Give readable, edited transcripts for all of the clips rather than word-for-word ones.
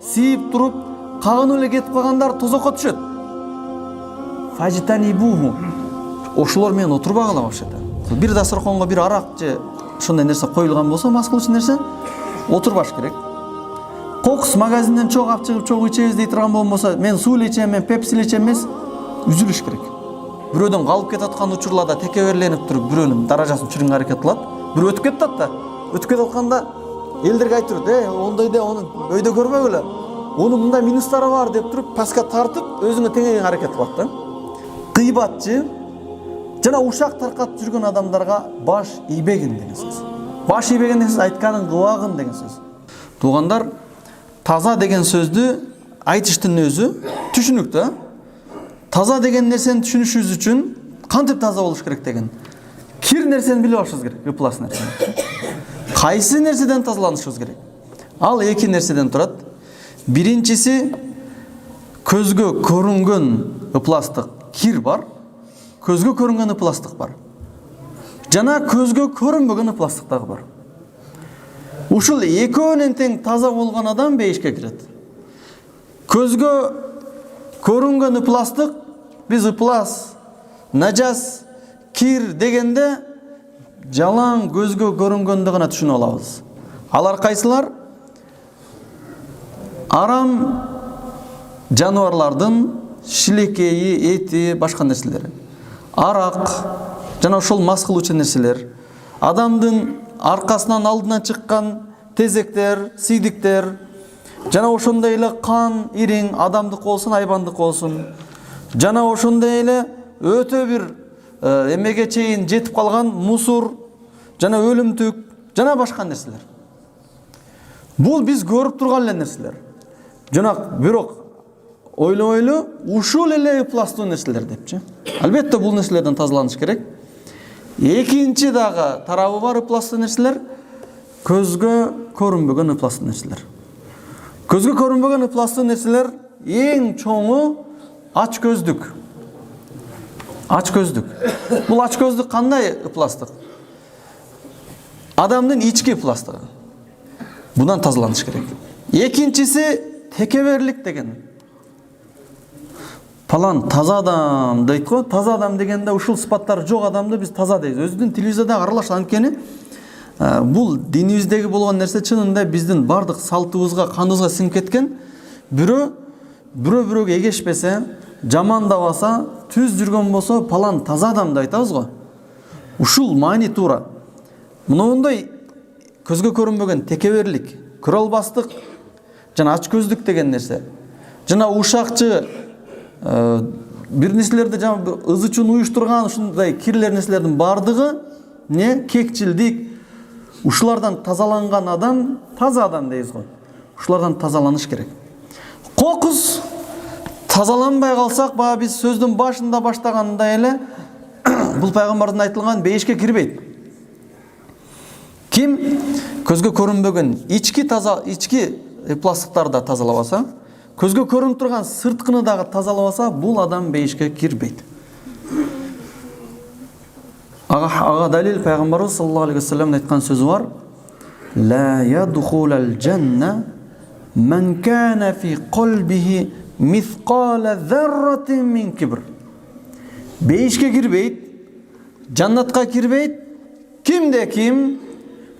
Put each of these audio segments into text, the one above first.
сийип туруп кагынып эле кетип калгандар тозокко түшөт. Фажитанибуху. Ошолор менен отурбагыла вообще-то. Бир дасторконго бир арак же ошондой нерсе коюлган болсо, мас кылуучу нерсе отурбаш керек. Кокус магазинден чогуу алып чыгып чогуу ичебиз дей турган болбосо, мен суу эле ичем, мен пепси эле ичем эмес, үзүлүш керек. Бирөөдөн калып кетип аткан учурларда текеберленип туруп, бирөөнүн даражасын түшүрүүгө аракет кылат. Бирөө өтүп кетип атат да. Өтүп кетип атканда элдерге айтып турат, ондой да оны өйдө көрбөгүлө. Onun мындай минустары бар деп туруп, паска тартып, өзүңө теңегенге аракет кылат да. Кыйбатчы жана ушак таркатып жүргөн адамдарга баш ийбегин деген сөз. Баш ийбеген деген сөз айтканын кылбагын деген сөз. Туугандар, таза деген сөздү айтыштын өзү түшүнүктүү. Таза деген нерсени түшүнүшүбүз үчүн кантип таза болуш керек деген. Кир нерсени билип алышыбыз керек, ыплас нерсени. Кайсы нерседен тазаланышыбыз керек? Ал эки нерседен турат. Биринчиси көзгө көрүнгөн ыпластык кир бар, көзгө көрүнгөн ыпластык бар. Жана көзгө көрүнбөгөн ыпластык дагы бар. Ушул экөөнүн тең таза болгон адам бейишке кирет. Көзгө көрүнгөн ыпластык, биз ыплас, нажас, кир дегенде жалаң көзгө көрүнгөндү гана түшүнүп алабыз. Алар кайсылар? Арам жануарлардын шилекейи, эти, башка нерселери. Арак жана ошол мас кылуучу нерселер. Адамдын аркасынан алдынан чыккан тезектер, сийдиктер, жана ошондой эле кан, ириң, адамдык болсун, айбандык болсун. Жана ошондой эле өтө бир эмеге чейин жетип калган мусор, жана өлүмтүк, жана башка нерселер. Бул биз көрүп турган эле нерселер. Жана бирок ойлойлу ушул эле ыпластуу нерселер депчи. Албетте бул нерселерден тазаланыш керек. Экинчи дагы тарабы бар ыпластуу нерселер көзгө көрүнбөгөн ыпластуу нерселер. Көзгө көрүнбөгөн ыпластуу нерселер эң чоңу ач көздүк. Ач көздүк. Бул ач көздүк кандай ыпластык? Адамдын ички ыпластыгы. Bundan тазаланыш керек. Экинчиси текеберлик деген. Палан таза адам дейт го. Таза адам дегенде ушул сыпаттар жок адамды биз таза дейбиз. Өзүнүн тилибизде да аралаш, анткени бул динибиздеги болгон нерсе чынында биздин бардык салтыбызга, каныбызга сиңип кеткен. Бирөө эгешпесе, жамандабаса, түз жүргөн болсо, палан таза адам деп айтабыз го. Ушул маани туура. Мындай көзгө көрүнбөгөн текеберлик, көрө албастык жана ач көздүк деген нерсе. Жана ушакчы бир нерселерди жана ызычын уюштурган ушундай кирлер нерселердин бардыгы кекчилдик. Ушулардан тазаланган адам таза адам дейбиз го. Ушулардан тазаланыш керек. Кокус тазаланбай калсак, баа биз сөздүн башында баштагандай эле бул пайгамбардын айтылган бейишке кирбейт. Ким көзгө көрүнбөгөн ички пластыктарды тазалабаса, көзгө көрүнүп турган сырткыны дагы тазалабаса, бул адам бейишке кирбейт. Ага далил пайгамбарыбыз саллаллаху алейхи ва саллям айткан сөзү бар. Ла ядхулул жанна ман кана фи qalbihi мисқала зарратин мин кибр. Бейишке кирбейт, жаннатка кирбейт кимде ким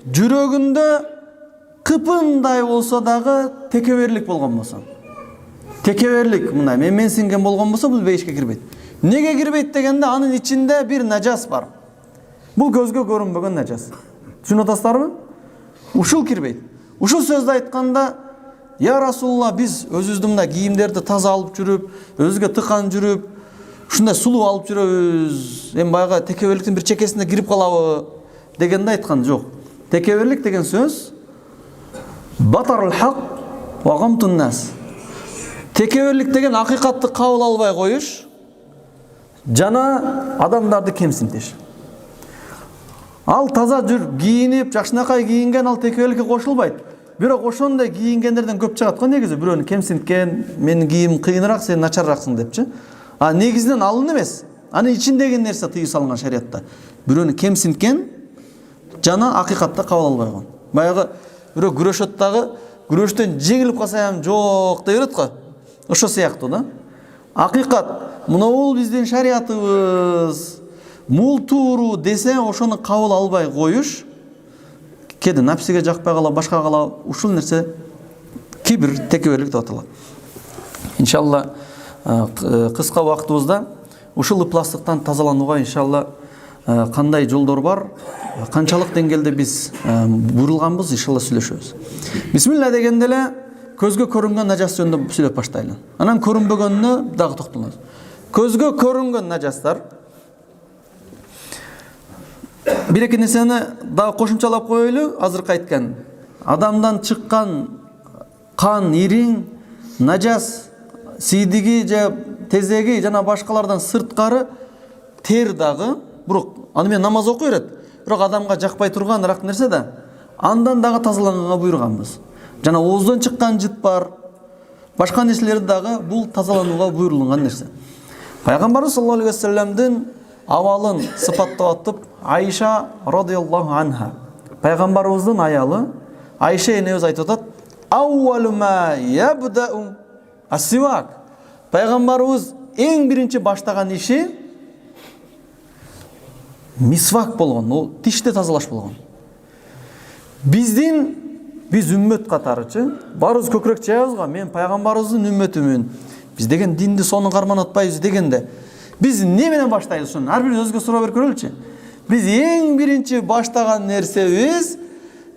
жүрөгүндө кыпындай болсо дагы текеберлик болгон болсо. Текеберлик мындай менсинген болгон болсо, бул бейишке кирбейт. Неге кирбейт дегенде, анын ичинде бир нажас бар. Бул көзгө көрүнбөгөн нажас. Түшүнүп атасыздарбы? Ушул кирбейт. Ушул сөздү айтканда, я Расулулла, биз өзүбүздүн мындай кийимдерди таза алып жүрүп, өзгө тыкан жүрүп, ушундай сулуу алып жүрөбүз. Эми баягы текеберликтин бир чекесине кирип калабы дегенде айткан жок. Текеберлик деген сөз батарул хак ва гамтун нас. Текеберлик деген акыйкатты кабыл албай коюш жана адамдарды кемсинтиш. Ал таза жүр, кийинип, жакшынакай кийинген, ал текеберликке кошулбайт. Бирок ошондой кийингендерден көп чыгат го негизи. Бирөөнү кемсинткен, менин кийимим кыйыныраак, сен начарраксың депчи. А негизинен алын эмес. Анын ичиндеги нерсе тыюу салынган шариятта. Бирөөнү кемсинткен жана акыйкатты кабыл албай койгон. Баягы бирөө күрөшөт дагы, күрөштөн жеңилип калсам жок деп берет го. Ошо сыяктуу да. Акыйкат мына бул биздин шариятыбыз. Мул тууру десе ошону кабыл албай коюш, кээде напсиге жакпай калып, башка калып, ушул нерсе кибир, текеберлик деп аталат. Иншалла кыска убактыбызда ушул ыпластыктан тазаланууга иншалла кандай жолдор бар, канчалык деңгээлде биз буйрулганбыз, иншалла сүйлөшөбүз. Бисмилла дегенде эле көзгө көрүнгөн нажас жөнүндө сүйлөп баштайлы. Анан көрүнбөгөнүнө дагы токтолобуз. Көзгө көрүнгөн нажастар бир эки нерсени дагы кошумчалап коелу. Азыркы айткан адамдан чыккан кан, ириң, нажас, сийдиги же тезеги жана башкалардан сырткары тер дагы, бирок аны менен намаз окуй берет. Бирок адамга жакпай турган ырак нерсе да, андан дагы тазаланганга буйруганбыз. Жана ооздон чыккан жыт бар, башка нерселерди дагы бул тазаланууга буйрулган нерсе. Пайгамбарыбыз саллаллаху алейхи ва салламдын авалын сыпаттап атып, Айша радиаллаху анха, пайгамбарыбыздын аялы Айша энебиз айтып атат: "Аввалу ма ябдау ас-сивак." Пайгамбарыбыз эң биринчи баштаган иши мисвак болгон, ол тишти тазалаш болгон. Биз үммөт катарычы, барыбыз көкүрөк чаябызга, мен пайгамбарыбыздын үммөтүмүн. Биз деген динди сонун карман атпайбыз дегенде, биз не менен баштайбыз ошону? Ар бирибиз өзгө суроо берип көрөлүчү. Биз эң биринчи баштаган нерсебиз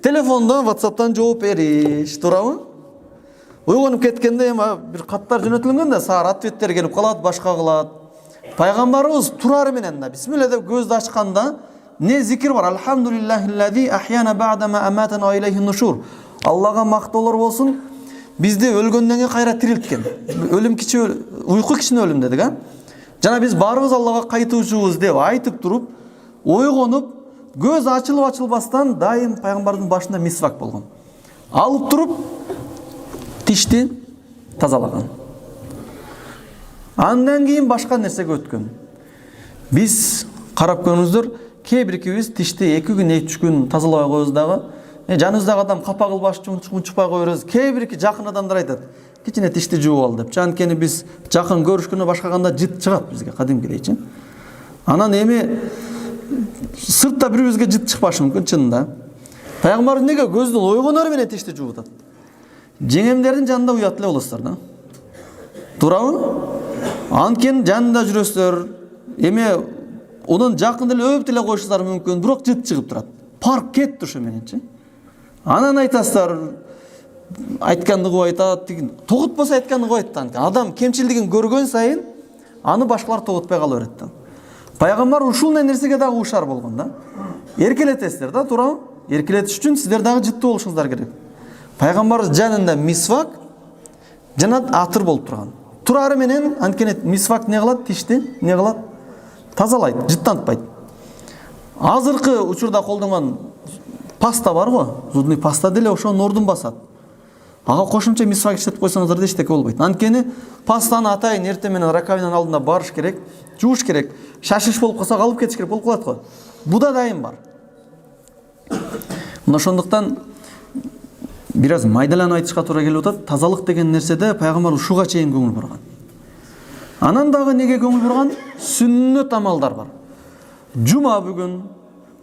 телефондон, WhatsApp'тан жооп бериш, туурабы? Ойгонуп кеткенде бир каттар жөнөтүлгөн да, саар ответтер келип калат, башка кылат. Пайгамбарыбыз турары менен да бисмилла деп көздү ачканда не зикир бар? Алхамдулиллахиллади ахьяна ба'дама аматана ва илайхин нушур. Аллага мактоолор болсун, бизди өлгөндөн кийин кайра тирилткен. Өлүм кичи, уйку кичине өлүм дедик, а? Жана биз баарыбыз Аллага кайтуучубуз деп айтып туруп, ойгонуп, көз ачылып-ачылбастан дайым пайгамбардын башында мисвак болгон. Алып туруп тишти тазалаган. Андан кийин башка нерсеге өткөн. Биз карап көрүңүздөр, кээ биркибиз тишти 2 күн, 3 күн тазалабай коебуз дагы. Жаныбыздагы адам капа кылбаш үчүн унчукпай кое беребиз. Кээ бирки жакын адамдар айтат: "Кичине тишти жууп ал" деп. Анткени биз жакын көрүшкөндө башкаганда жыт чыгат бизге кадимкидейчи. Анан эми сыртта бири-бирибизге жыт чыкпашы мүмкүн чынында. Пайгамбар неге көздүн ойгонору менен тишти жууп атат? Жеңемдердин жанында уят эле болосуздар да. Туурабы? Анткени жанында жүрөсүздөр. Эми онун жакын эле өп деле коюшуңар мүмкүн, бирок жыт чыгып турат. Парк кетти ошо мененчи. Анан айтасыздар, айтканды кылып айтат, тогутпаса айтканды кылып айтат. Адам кемчилдигин көргөн сайын аны башкалар тогутпай кала берет да. Пайгамбар ушул нерсеге дагы ушар болгон да. Эркелетесиздер да, туурабы? Эркелетиш үчүн сиздер дагы жыттуу болушуңуздар керек. Пайгамбарыбыз жанында мисвак жана атыр болуп турган. Турары менен анткени мисвак не кылат? Тишти не кылат? Тазалайт, жыттантпайт. Азыркы учурда колдонгон паста бар го, зубный паста деле ошонун ордун басат. Ага кошумча мисвак иштетип койсоңуздар да эчтеке болбойт. Анткени пастаны атайын эртең менен раковинанын алдында барыш керек, жууш керек. Шашыш болуп калса алып кетиш керек болуп калат го. Буда дайым бар. Мына ошондуктан бир аз майдаланып айтышка туура келип атат. Тазалык деген нерседе пайгамбар ушуга чейин көңүл бурган. Анан дагы неге көңүл бурган? Сүннөт амалдар бар. Жума бүгүн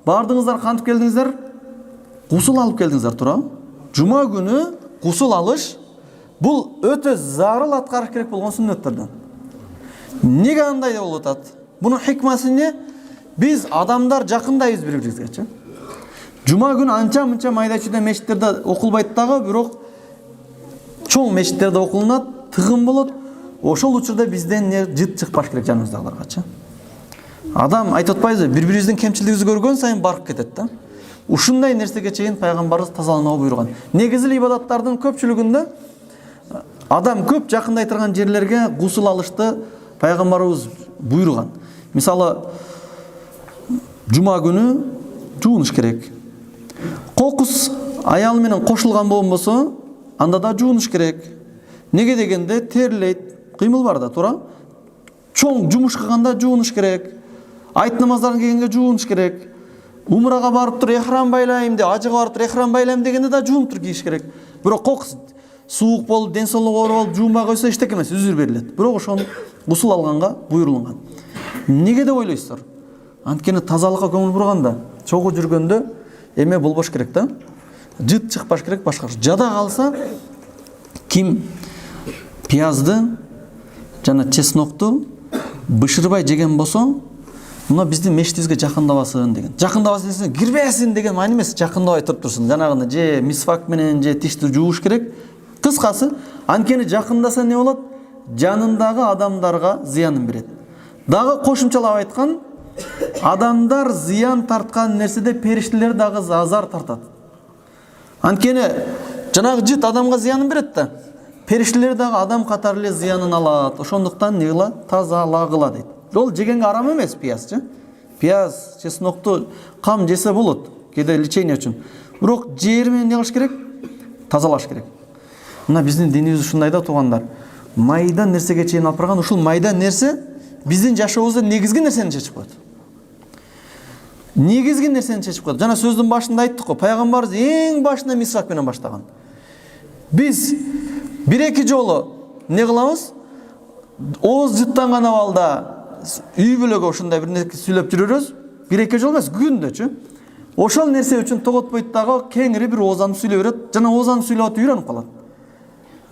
бардыңыздар, кантип келдиңиздер? Гусул алып келдиңиздер, туурабы? Жума күнү гусул алыш бул өтө зарыл аткарыш керек болгон сүннөттөрдөн. Неге андай болуп атат? Бунун хикмасы эмне? Биз адамдар жакындайбыз бири-бирибизге. Жума күнү анча-мынча майда-чүйдө мечиттерде окулбайт дагы, бирок чоң мечиттерде окулунат, тыгын болот. Ошол учурда бизден жыт чыкпаш керек жаныбыздагыларгачы. Адам айтып атпайбызбы, бири-бирибиздин кемчилигибизди көргөн сайын барып кетет да. Ушундай нерсеге чейин пайгамбарыбыз тазаланууга буйруган. Негизги ибадаттардын көпчүлүгүндө адам көп жакындай турган жерлерге гусул алышты пайгамбарыбыз буйруган. Мисалы, жума күнү жуунуш керек. Кокус аял менен кошулган болбосо, анда да жуунуш керек. Неге дегенде терлейт, кыймыл бар да, туура? Чоң жумуш кылганда жуунуш керек. Айт намаздарын келгенге жуунуш керек. Умрага барып тур эхрам байлайм деп, ажыга барып тур эхрам байлайм дегенде да жуунуп тур кийиш керек. Бирок кокус суук болуп, ден соолугу оор болуп, жуунбай койсо эчтеке эмес, үзүр берилет. Бирок ошону гусул алганга буйрулган. Неге деп ойлойсуздар? Анткени тазалыкка көңүл бурганда, чогуу жүргөндө эме болбош керек да. Жыт чыкпаш керек, башка. Жада калса ким пиязды жана чеснокту бышырбай жеген болсо, мына биздин мешитибизге жакындабасын деген. Жакындабасын десең, кирбесин деген маани эмес, жакындабай туруп турсун. Жанагындай же мисвак менен же тишти жууш керек. Кыскасы, анткени жакындаса не болот? Жанындагы адамдарга зыянын берет. Дагы кошумчалап айткан, адамдар зыян тарткан нерседе периштелер дагы азар тартат. Анткени жанагы жыт адамга зыянын берет да. Периштелер дагы адам катары эле зыянын алат. Ошондуктан не кыла? Тазалагыла дейт. Ол жегенге арам эмес пиязчы. Пияз, чеснокту кам жесе болот, кээде лечение үчүн. Бирок жери менен не кылыш керек? Тазалаш керек. Мына биздин динибиз ушундай да туугандар. Майда нерсеге чейин алып барган, ушул майда нерсе биздин жашообузда негизги нерсени чечип коет. Негизги нерсени чечип коет. Жана сөздүн башында айттык го, пайгамбарыбыз эң башында мисвак менен баштаган. Биз бир-эки жолу не кылабыз? Ооз жыттанган абалда үй бүлөгө ушундай бир нерсе сүйлөп жүрөбүз. Бир-эки жол эмес, күндө. Ошол нерсе үчүн тоготпойт дагы кеңири бир оозанды сүйлөй берет. Жана оозанды сүйлөп атып үйрөнүп калат.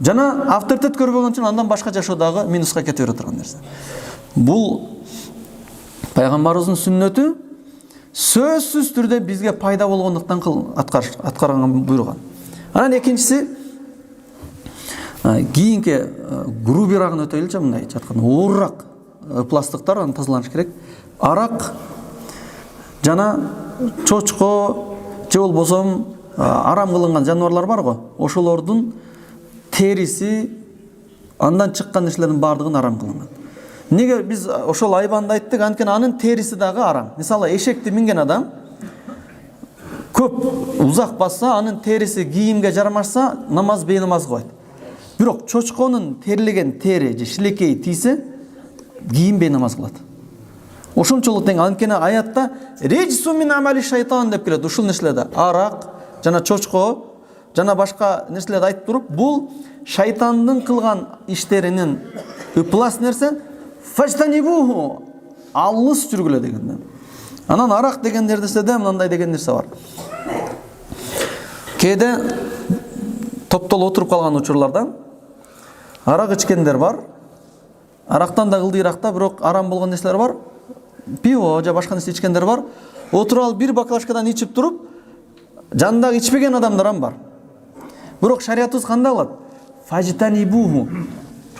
Жана авторитет көрбөгөн үчүн андан башка жашоодагы минуска кете бере турган нерсе. Бул пайгамбарыбыздын сүннөтү сөзсүз түрдө бизге пайда болгондуктан аткарган буйруган. Анан экинчиси кийинки грубирагын өтөйлүчү, мындай жаткан оорураак пластыктар, аны тазаланыш керек. Арак жана чочко же болбосо арам кылынган жаныбарлар бар го, ошолордун териси, андан чыккан нерселердин баардыгын арам кылынган. Неге биз ошол айбанды айттык? Анткени анын териси дагы арам. Мисалы эшекти минген адам көп узак басса, анын териси кийимге жармашса, намаз бейнамаз кылат. Бирок чочконун терилеген тери же шилекейи тийсе, кийим бейнамаз кылат. Ошончолук тең. Анткени аятта реджсу мин амали шайтан деп келет. Ушул нерселерде арак жана чочко жана башка нерселерди айтып туруп, бул шайтандын кылган иштеринин ыплас нерсе, фаштанибуху, алыс жүргүлө деген. Анан арак деген нерседе мындай деген нерсе бар. Кээде топтолуп отуруп калган учурларда арак ичкендер бар. Арактан да кылдыйракта, бирок арам болгон нерселер бар. Пиво же башка нерсе ичкендер бар. Отуруп алып бир баклажкадан ичип туруп, жанындагы ичпеген адамдар бар. Бирок шариятыбыз кандай кылат? Фажтанибуху.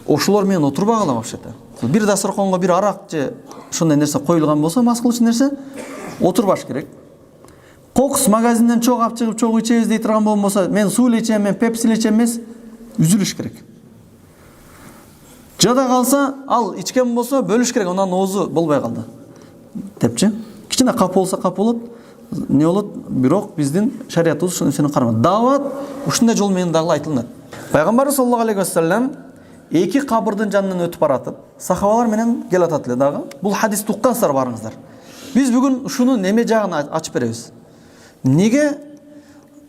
Ошолор менен отурбагыла вообще-то. Бир дасторконго бир арак же ошондой нерсе коюлган болсо, мас кылчу нерсе, отурбаш керек. Кокус магазинден чогуу алып чыгып чогуу ичебиз дей турган болмосо, мен суу ичем, мен пепси ичем эмес, үзүлүш керек. Жада калса, ал ичкен болсо бөлүш керек, анан оозу болбой калды депчи. Кичине кап болсо кап болот, не болот, бирок биздин шариятыбыз ушул нерсени кармайт. Даават ушундай жол менен дагы айтылат. Пайгамбарыбыз саллаллаху алейхи вассалам эки кабырдын жанынан өтүп баратып, сахабалар менен кел атат эле дагы. Бул хадисти уккансыздар барыңыздар. Биз бүгүн ушуну неме жагын ачып беребиз. Неге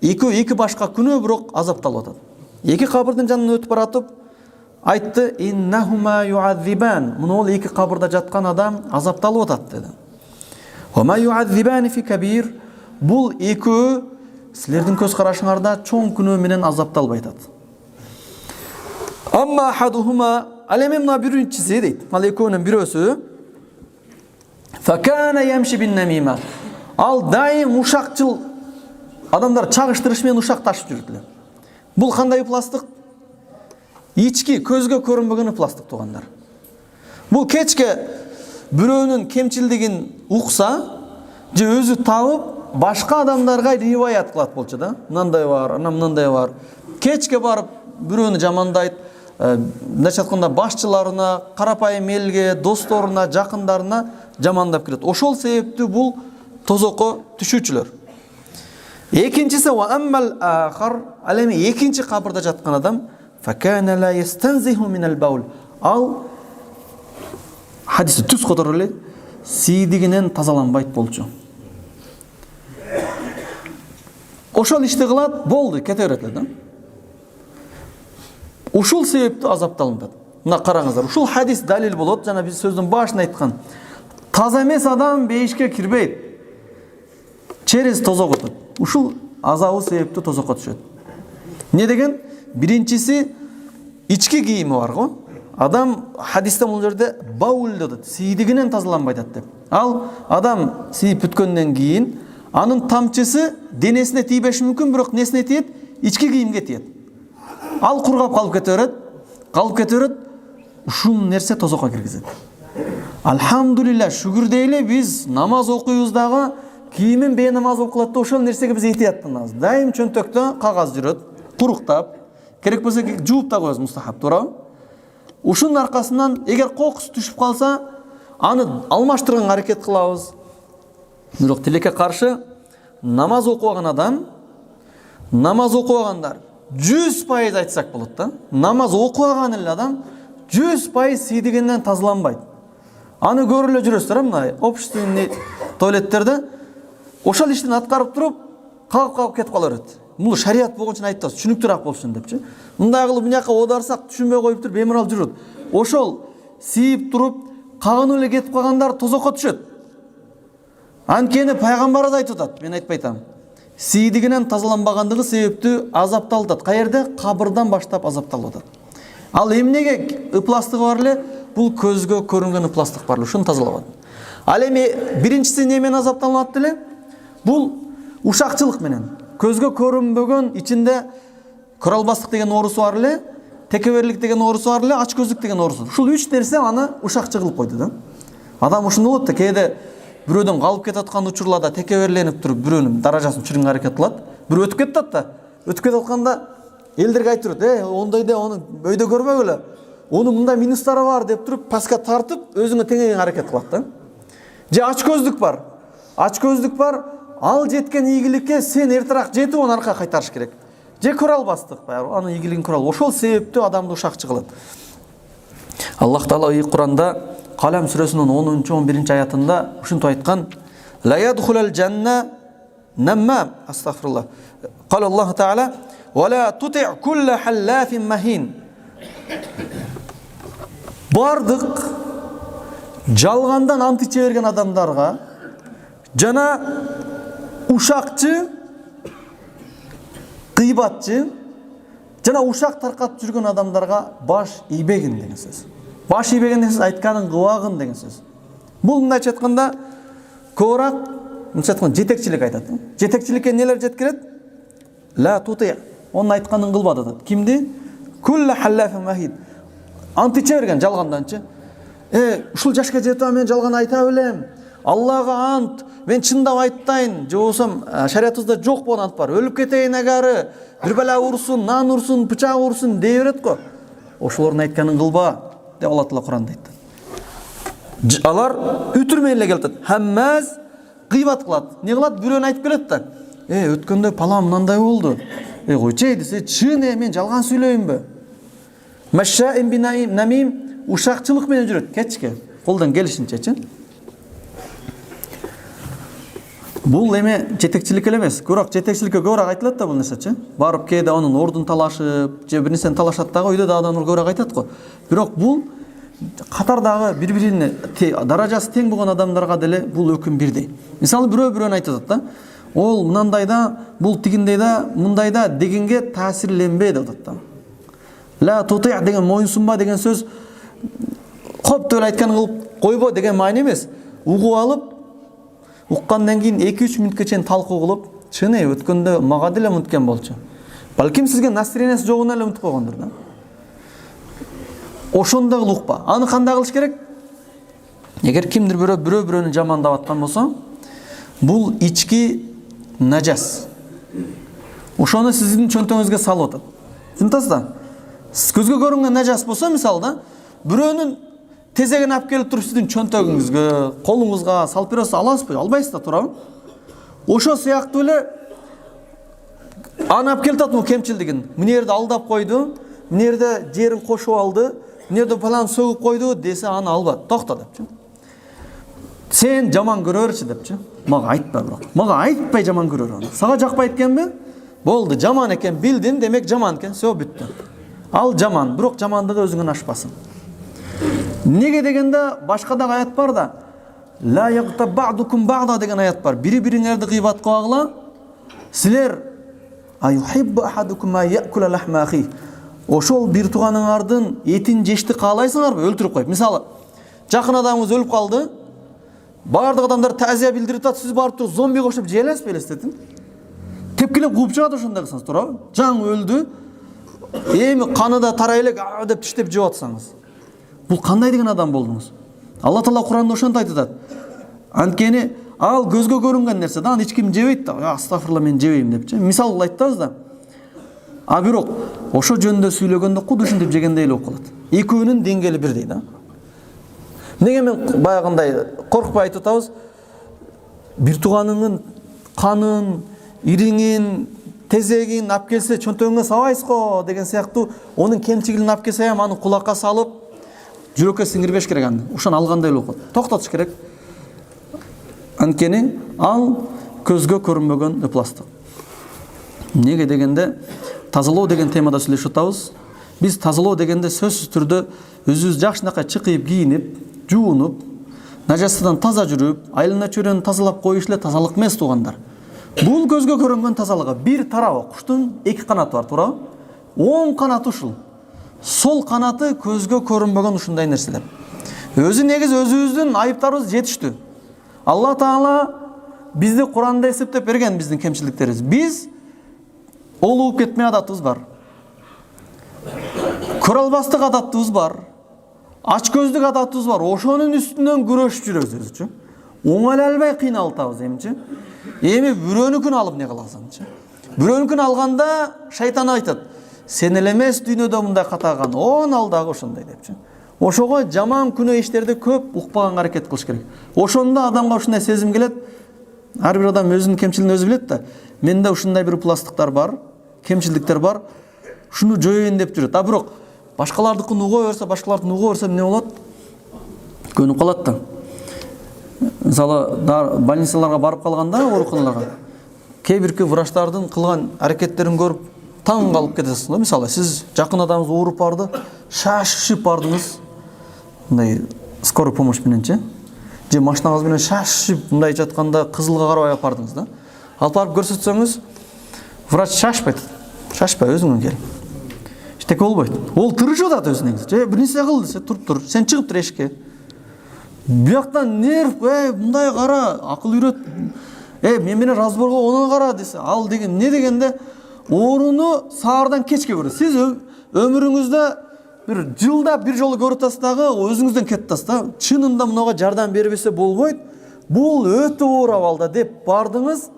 эки башка күнөө бирок азапталып атат? Эки кабырдын жанынан өтүп баратып айтты: "Иннахума ю'адзибан." Муну ол эки кабырда жаткан адам азапталып атат деди. "Ва ма ю'адзибани фи кабир." Бул экөө силердин көз карашыңарда чоң күнөө менен азапталбай атат. Амма ахадухума, алеме мына биринчиси дейт. Ал экөөнүн бирөөсү факана ямши бин намима. Ал дайым ушакчыл, адамдар чагыштырыш менен ушакташып жүрдүлөр. Бул кандай пластык? Ички, көзгө көрүнбөгөн пластык туугандар. Бул кечке бирөөнүн кемчилдигин укса, же өзү табып, башка адамдарга риваят кылат болчу да. Мындай бар, ана мындай бар. Кечке барып бирөөнү жамандайт, мындайча айтканда башчыларына, карапайым элге, досторуна, жакындарына жамандап келет. Ошол себептүү бул тозокко түшүүчүлөр. Экинчиси ва аммал ахар, ал эми экинчи кабырда жаткан адам факана ла ястанзиху минал баул. Ал хадисти түз которо эле сийдигинен тазаланбайт болчу. Ошол ишти кылат, болду, кете берет да. ушул себептүү азапталынат. Мына караңыздар, ушул хадис далил болот. Жана биз сөздүн башында айткан таза эмес адам бейишке кирбейт. Через тозок өтөт. Ушул азабы себептүү тозокко түшөт. Не деген? Биринчиси ички кийими бар го. Адам хадисте бул жерде баул дейт, сийдигинен тазаланбайт деп. Ал адам сийип бүткөндөн кийин анын тамчысы денесине тийбеши мүмкүн, бирок несине тиет? Ички кийимге тиет. Ал кургап калып кете берет. Ушул нерсе тозокко киргизет. Алхамдулилла, шүгүр дейле, биз намаз окуйбуз дагы кийимин бейнамаз болуп калат да, ошол нерсеге биз этияттанабыз. Дайым чөнтөктө кагаз жүрөт, куруктап, керек болсо жууп да коебуз, мустахап, туурабы? Ушунун аркасынан эгер кокус түшүп калса, аны алмаштырганга аракет кылабыз. Бирок тилекке каршы намаз окубаган адам, намаз окубагандар 100% айтсак болот да. Намаз окубаган эле адам 100% сийдигинден тазаланбайт. Аны көрүп эле жүрөсүздөр, мына общественный туалеттерде ошол иштин аткарып туруп, калып кетип кала берет. Бул шарият болгон үчүн айтабыз, түшүнүктүүрөөк болсун депчи. Мындай кылып мынакка оодарсак түшүнбөй коюп туруп беморал жүрөт. Ошол сийип туруп, кагынып эле кетип калгандар тозокко түшөт. Анткени пайгамбарыбыз айтып атат, мен айтпайтам. Сийдигинен тазаланбагандыгы себептүү азапталат. Каерде? Кабырдан баштап азапталат. Ал эмнеге ыпластыгы бар эле? Бул көзгө көрүнгөн ыпластык бар эле, ушуну тазалабат. Ал эми биринчиси немен азапталат эле? Бул ушакчылык менен. Көзгө көрүнбөгөн, ичинде көралбастык деген оорусу бар эле, текеберлик деген оорусу бар эле, ачкөздүк деген оорусу. Ушул 3 нерсе аны ушакчы кылып койду да. Адам ушундай болот да, кээде бирөөдөн калып кетип аткан учурларда текеберленип туруп бирөөнүн даражасын түшүргөнгө аракет кылат. Бирөө өтүп кетип атат да. Өтүп кетип атканда элдерге айтып турат, ондойдо аны бөйдө көрбөгүлө. Onu мындай минустары бар деп туруп паска тартып өзүңө теңегенге аракет кылат да. Же ачкөздүк бар. Ачкөздүк бар. Ал жеткен ийгиликке сен эртерээк жетип аны аркага кайтарыш керек. Же көрө албастык, анын ийгилигин көрө албастык. Ошол себептүү адамды ушакчы кылат. Аллах Таала Куранда Калам сүрөсүнүн 10-11 аятында ушинтип айткан: "Ла ядхулул жанна наммам", астагфируллах. Кала Аллах Таала: "Ва ла тути' кулла халлафин махин". Бардык жалгандан ант иче берген адамдарга жана ушакчы, кыйбатчы жана ушак таркатып жүргөн адамдарга баш ийбегин деген сөз. Баш ийбеген деген сөз айтканын кыбагын деген сөз. Бул мындайча айтканда көбүрөөк мындайча айтканда жетекчилик айтат. Жетекчиликке нелер жеткирет? Ла тути, онун айтканын кылба дейт. Кимди? Кулла халлафин махид. Ант иче берген жалганданчы. Ушул жашка жетип мен жалган айта билем. Аллага ант, мен чындап айттайын. Же болсом шариятыбызда жок болгон ант бар. Өлүп кетейин агары, бир бала урсун, нан урсун, бычак урсун дей берет го. Ошолордун айтканын кылба деп Алла Таала Куранда айтты. Алар үтүрмөй эле келет. Хаммаз кыйбат кылат. Не кылат? Бирөөнү айтып келет да. Өткөндө палам мындай болду. Койчей десе, чын мен жалган сүйлөйүнбү? Машшаин бинаим намим, ушакчылык менен жүрөт. Кечке, колдон келишинчечи. Бул эме жетекчилик эле эмес. Көбүрөөк жетекчиликке көбүрөөк айтылат да бул нерсечи. Барып кээде анын ордун талашып, же бир нерсени талашат дагы, үйдө да адамдар көбүрөөк айтат го. Бирок бул катардагы бири-бирине даражасы тең болгон адамдарга деле бул өкүм бирдей. Мисалы бирөөнү айтып атат да. Ол мынандай да, бул тигиндей да, мындай да дегенге таасирленбе деп атат да. Ла тути деген моюнсунба деген сөз коп деп айтканын кылып койбо деген маани эмес. Угуп алып, уккандан кийин 2-3 мүнөткө чейин талкуу кылып, чыны өткөндө мага деле мынткен болчу. Балким сизге настроениясы жогуна эле мынтып койгондур да. Ошондой укпа. Аны кандай кылыш керек? Эгер кимдир бирөөнү жамандап аткан болсо, бул ички нажас. Ошону сиздин чөнтөгүңүзгө салып атат. Түшүнөсүз да? Көзгө көрүнгөн нажас болсо, мисалы да, бирөөнүн тезеген алып келип туруп сиздин чөнтөгүңүзгө, колуңузга салып бересиз, аласызбы? Албайсыз да, туурабы? Ошо сыяктуу эле аны алып келип атат кемчилдигин. Мына жерде алдап койду, мына жерде жерин кошуп алды, мына жерде falan сөгүп койду десе аны алба, токто депчи. Сен жаман көрөрчү депчи. Мага айтпа бирок. Мага айтпай жаман көрөр аны. Сага жакпайт экенби? Болду, жаман экен, билдим, демек жаман экен, всё бүттү. Ал жаман, бирок жамандыгы өзүңөн ашпасын. Неге дегенде башка да аят бар да. Ла ягтаб ба'дукум ба'да деген аят бар. Бири-бириңерди гыйбат кылбагыла. Силер айухиббу ахадукум ма я'кула лахма ахи. Ошол бир тууганыңардын этин жешти каалайсыңарбы? Өлтүрүп коюп. Мисалы, жакын адамыңыз өлүп калды. Бардык адамдар тазия билдирип атат, сиз барып туруп зомби кошуп жей аласызбы элестетин? Тепкилеп кууп чыгат ошондой кылсаңыз, туурабы? Жаң өлдү. Эми каны да тарай элек деп тиштеп жеп атсаңыз. Бул кандай деген адам болдуңуз? Алла Таала Куранда ошондой айтат. Анткени ал көзгө көрүнгөн нерсе да, аны эч ким жебейт да. Астагфирулла, мен жебейм депчи. Мисал айтабыз да. А бирок ошо жөнүндө сүйлөгөндө куд ушинтип жегендей эле болуп калат. Экөөнүн деңгээли бирдей да. Неге мен баягындай коркпой айтып атабыз? Бир тууганыңдын канын, ириңин, тезегин алып келсе чөнтөгүңө сабайсыз го деген сыяктуу, онун кемчигилин алып келсе ham аны кулакка салып, жүрөккө сиңирбеш керек аны. Ошону алгандай болуп калат. Токтотуш керек. Анткени ал көзгө көрүнбөгөн ыпластык. Неге дегенде тазалоо деген темада сүйлөшүп атабыз. Биз тазалоо дегенде сөзсүз түрдө өзүбүз жакшынакай чыкып, кийинип, жуунуп, нажастыдан таза жүрүп, айлана чөйрөнү тазалап коюш эле тазалык эмес туугандар. Бул көзгө көрүнгөн тазалыгы. Бир тарабы, куштун эки канаты бар, туурабы? Оң канаты ушул. Сол канаты көзгө көрүнбөгөн ушундай нерселер. Өзү негиз өзүбүздүн айыптарыбыз жетиштүү. Алла Таала бизди Куранда эсептеп берген биздин кемчиликтерибиз. Биз олуп кетме адатыбыз бар. Көрө албастык адатыбыз бар. Ач көздүк адатыбыз бар. Ошонун үстүнөн күрөшүп жүрөбүз өзүчү. Оңой албай кыйналтабыз эмчи. Эми бирөөнүкүн алып не кыласың анчы? Бирөөнүкүн алганда шайтан айтат. Сен эле эмес дүйнөдө мындай катаган, он алдагы ошондой депчи. Ошого жаман күнөө иштерди көп укпаганга аракет кылыш керек. Ошондо адамга ушундай сезим келет. Ар бир адам өзүнүн кемчилигин өзү билет да. Менде ушундай бир пластыктар бар, кемчиликтер бар. Шуну жоюйын деп жүрөт. А бирок башкалардыкын уга берсе, башкалардын уга берсе эмне болот? Көнүп калат да. Мисалы, больницаларга барып калганда, ооруканаларга кээ бирки врачтардын кылган аракеттерин көрүп таң калып кетесиз да. Мисалы, сиз жакын адамыңыз ооруп барды, шашып бардыңыз. Мындай скорый помощь мененчи. Же машинаңыз менен шашып мындай жатканда кызылга карабай алып бардыңыз да. Алып барып көрсөтсөңүз, врач шашпайт. Шашпа, өзүңөн кел. Эчтеке болбойт. Ол тырышып атат өзүнө. Же бир нерсе кыл десе, туруп тур. Сен чыгып тур эшикке. Бияктан нерв, мындай кара, акыл үйрөт. Мен менен разборго оны кара десе, ал деген эмне дегенде ооруну саардан кечке көрөт. Сиз өмүрүңүздө бир жылда бир жолу көрүп атасыз дагы, өзүңүздөн кетип атасыз да. Чынында мынага жардам бербесе болбойт. Бул өтө оор абалда деп бардыңыз.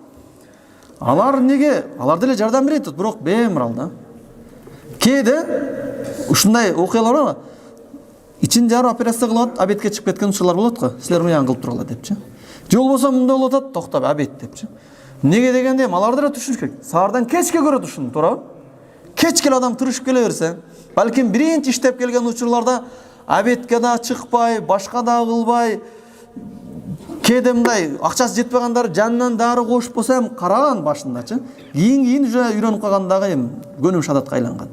Алар неге? Алар деле жардам берет, бирок бемурал да. Кээде ушундай окуялар бар. Ичин жарып операция кылат, обедке чыгып кеткен учурлар болот го. Силер уян кылып тургула депчи. Же болбосо мындай болуп атат, токтоп обед депчи. Неге дегенде алар деле түшүнүш керек. Саардан кечке көрөт ушуну, туурабы? Кечке адам тырышып келе берсе, балким биринчи иштеп келген учурларда обедке да чыкпай, башка да кылбай, кээде мындай акчасы жетпей калгандар жанынан дары кошуп болсо ham караган башындачы. Кийин уже үйрөнүп калгандагы эми көнүмүш адатка айланган.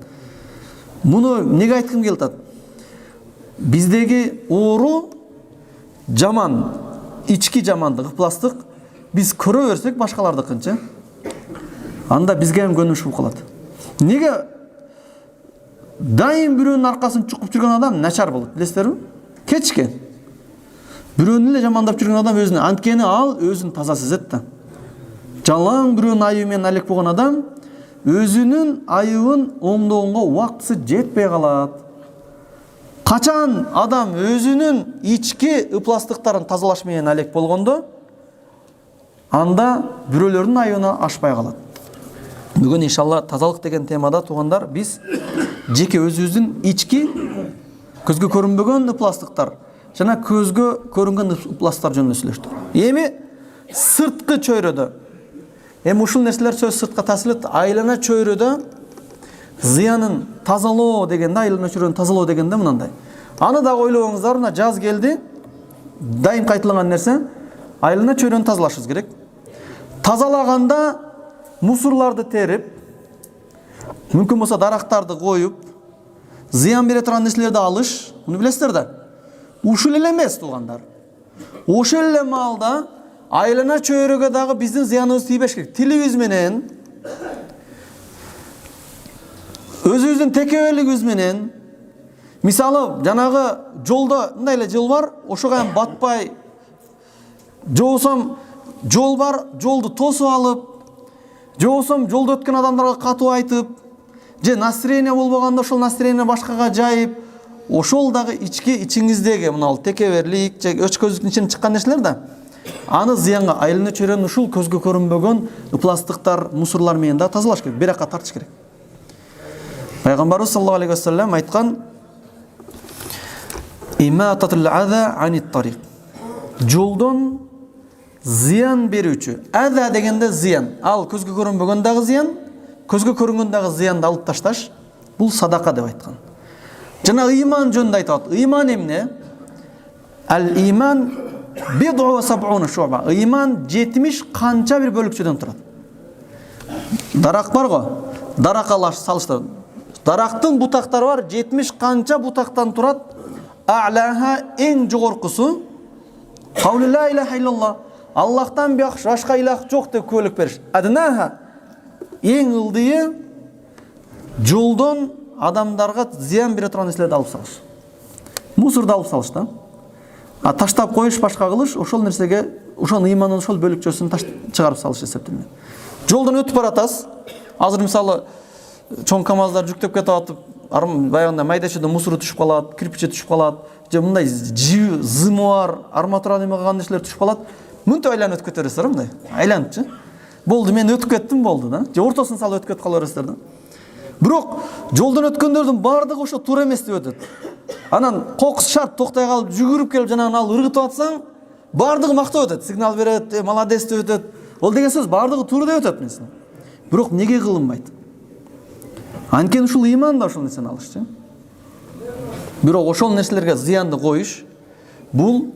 Муну неге айткым келип атат? Биздеги оору жаман, ички жамандык, ыпластык биз көрө берсек башкалардыкынчы, анда бизге ham көнүмүш болуп калат. Неге дайым бирөөнүн аркасын чукуп жүргөн адам начар болот, билесиздерби? Кечке бирөөнү эле жамандап жүргөн адам өзүнө, анткени ал өзүн таза сезет да. Жалаң бирөөнүн айыбы менен алек болгон адам өзүнүн айыбын оңдогонго убактысы жетпей калат. Качан адам өзүнүн ички ыпластыктарын тазалаш менен алек болгондо, анда бирөөлөрдүн айыбына ашпай калат. Бүгүн иншалла тазалык деген темада туугандар биз жеке өзүбүздүн ички көзгө көрүнбөгөн ыпластыктар жана көзгө көрүнгөн ыпластыктар жөнүндө сүйлөштүк. Эми сырткы чөйрөдө, ушул нерселер сөз сыртка таасир этет. Айлана чөйрөдө зыянын тазалоо дегенде, айлана чөйрөнү тазалоо дегенде мынандай. Аны дагы ойлогоңуздар, мына жаз келди. Дайым кайталанган нерсе, айлана чөйрөнү тазалашыбыз керек. Тазалаганда мусорларды терип, мүмкүн болсо дарактарды коюп, зыян бере турган нерселерди алыш, муну билесиздер да. Ушул эле эмес туугандар. Ошол эле маалда айлана чөйрөгө дагы биздин зыяныбыз тийбеш керек. Тилибиз менен, өзүбүздүн текебелигибиз менен, мисалы, жанагы жолдо мындай эле жол бар, ошого батпай, жолсом жол бар, жолду тосуп алып, жолсом жолдо өткөн адамдарга катуу айтып, же настроение болбогондо ошол настроение башкага жайып, ошол дагы ичиңиздеги мына текеберлик же өчкөздүктүн ичинен чыккан нерселер да. Аны зыянга айлана чөйрөнү ушул көзгө көрүнбөгөн пластыктар, мусорлар менен да тазалаш керек, бир жакка тартыш керек. Пайгамбарыбыз саллаллаху алейхи ва саллям айткан: имататул аза анит тарик. Жолдон зыян берүүчү. Аза дегенде зыян. Ал көзгө көрүнбөгөн дагы зыян, көзгө көрүнгөн дагы зыянды алып ташташ. Бул садака деп айткан. Жана ыйман жөнүндө айтат. Ыйман эмне? Ал-иман бид'у ва саб'уна шу'ба. Ыйман 70 канча бир бөлүкчөдөн турат. Дарак бар го. Даракка салыштыр. Дарактын бутактары бар, 70 канча бутактан турат. А'лаха эң жогоркусу каулу ла илаха иллаллах. Аллахтан башка илах жок деп куәлик бериш. Аднаха эң ылдыйы жолдон адамдарга зыян бере турган нерселерди алып салыш. Мусорду алып салыш да. А таштап коюш башка кылыш, ошол нерсеге, ошол ыймандын ошол бөлүкчөсүн чыгарып салыш эсептелет. Жолдон өтүп баратасыз. Азыр мисалы чоң камаздар жүктөп кетип атып, баягында майдачада мусор түшүп калат, кирпиче түшүп калат, же мындай зымы бар, арматура неме калган нерселер түшүп калат. Мынтип айланып өтүп кетерсиздер, мындай. Айланычы. Болду, мен өтүп кеттим, болду да. Же ортосун салып өтүп кетип кала бересиздер да. Бирок жолдон өткөндөрдүн бардыгы ошо туура эмес деп өтөт. Анан кокус шарт токтой калып, жүгүрүп келип жанагын алып ыргытып атсаң, бардыгы мактап өтөт, сигнал берет, молодец деп өтөт. Ол деген сөз бардыгы туура деп өтөт менсин. Бирок неге кылынбайт? Анткени ушул ыйман да ошол нерсени алышчы. Бирок ошол нерселерге зыянды коюш бул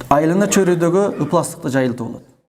айлана чөйрөдөгү ыпластыкты жайылтуу болот.